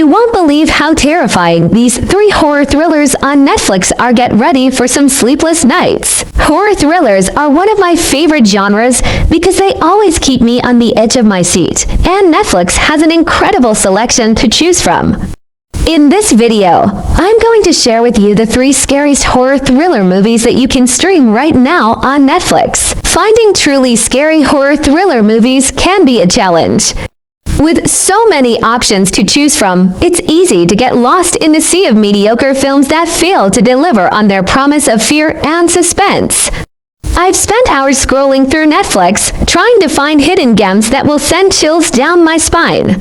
You won't believe how terrifying these 3 horror thrillers on Netflix are. Get ready for some sleepless nights. Horror thrillers are one of my favorite genres because they always keep me on the edge of my seat, and Netflix has an incredible selection to choose from. In this video, I'm going to share with you the 3 scariest horror thriller movies that you can stream right now on Netflix. Finding truly scary horror thriller movies can be a challenge. With so many options to choose from, it's easy to get lost in the sea of mediocre films that fail to deliver on their promise of fear and suspense. I've spent hours scrolling through Netflix, trying to find hidden gems that will send chills down my spine.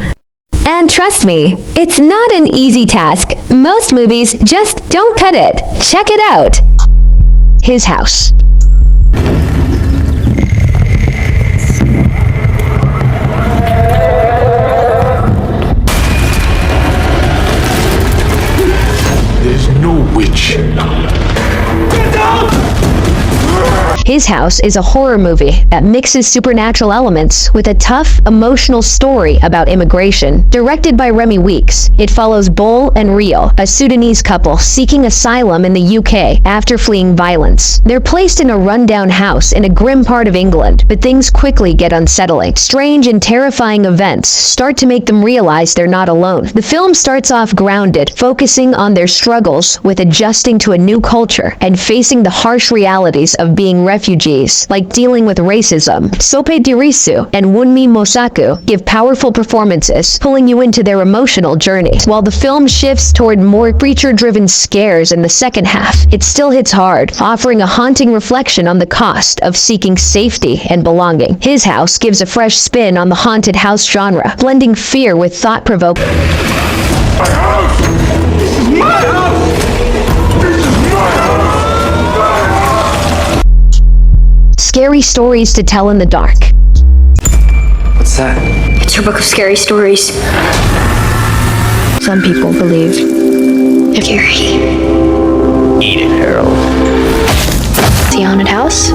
And trust me, it's not an easy task. Most movies just don't cut it. Check it out. His House. There's no witch. His House is a horror movie that mixes supernatural elements with a tough, emotional story about immigration. Directed by Remy Weeks, it follows Bol and Rio, a Sudanese couple seeking asylum in the UK after fleeing violence. They're placed in a rundown house in a grim part of England, but things quickly get unsettling. Strange and terrifying events start to make them realize they're not alone. The film starts off grounded, focusing on their struggles with adjusting to a new culture and facing the harsh realities of being refugees, like dealing with racism. Sope Dirisu and Wunmi Mosaku give powerful performances, pulling you into their emotional journey. While the film shifts toward more creature-driven scares in the second half, it still hits hard, offering a haunting reflection on the cost of seeking safety and belonging. His House gives a fresh spin on the haunted house genre, blending fear with thought-provoking. My house! This is my house! This is my house! Scary stories to tell in the dark. What's that? It's her book of scary stories. Some people believe It's scary. Eat it, Harold. The haunted house?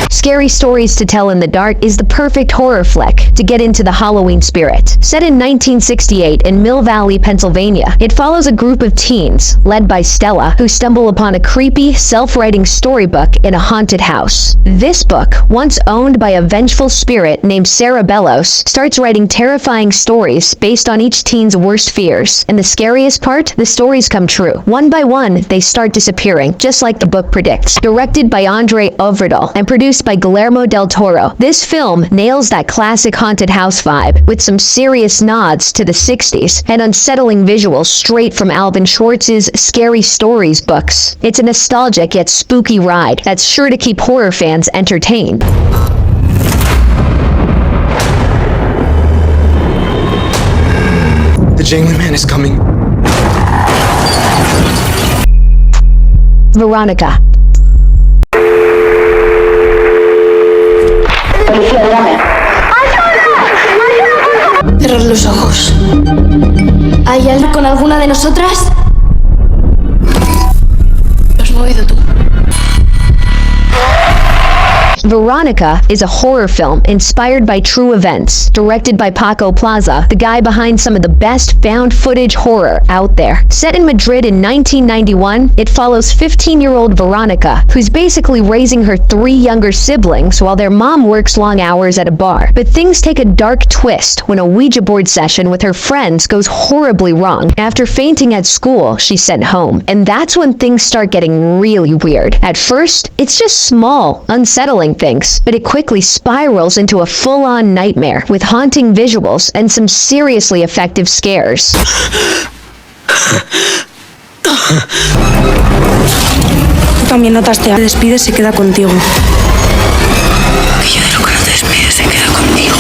Scary Stories to Tell in the Dark is the perfect horror flick to get into the Halloween spirit. Set in 1968 in Mill Valley, Pennsylvania, it follows a group of teens, led by Stella, who stumble upon a creepy, self-writing storybook in a haunted house. This book, once owned by a vengeful spirit named Sarah Bellows, starts writing terrifying stories based on each teen's worst fears. And the scariest part? The stories come true. One by one, they start disappearing, just like the book predicts. Directed by Andre Ovredal and produced by Guillermo del Toro, this film nails that classic haunted house vibe with some serious nods to the 60s and unsettling visuals straight from Alvin Schwartz's Scary Stories books. It's a nostalgic yet spooky ride that's sure to keep horror fans entertained. The jangling man is coming. Veronica. Cerrar los ojos. ¿Hay alguien con alguna de nosotras? Lo has movido tú. Veronica is a horror film inspired by true events, directed by Paco Plaza, the guy behind some of the best found footage horror out there. Set in Madrid in 1991, it follows 15-year-old Veronica, who's basically raising her 3 younger siblings while their mom works long hours at a bar. But things take a dark twist when a Ouija board session with her friends goes horribly wrong. After fainting at school, she's sent home, and that's when things start getting really weird. At first, it's just small, unsettling things, but it quickly spirals into a full-on nightmare with haunting visuals and some seriously effective scares. También notaste, te despides, se queda contigo. Que yo de lo que no te despides se queda conmigo.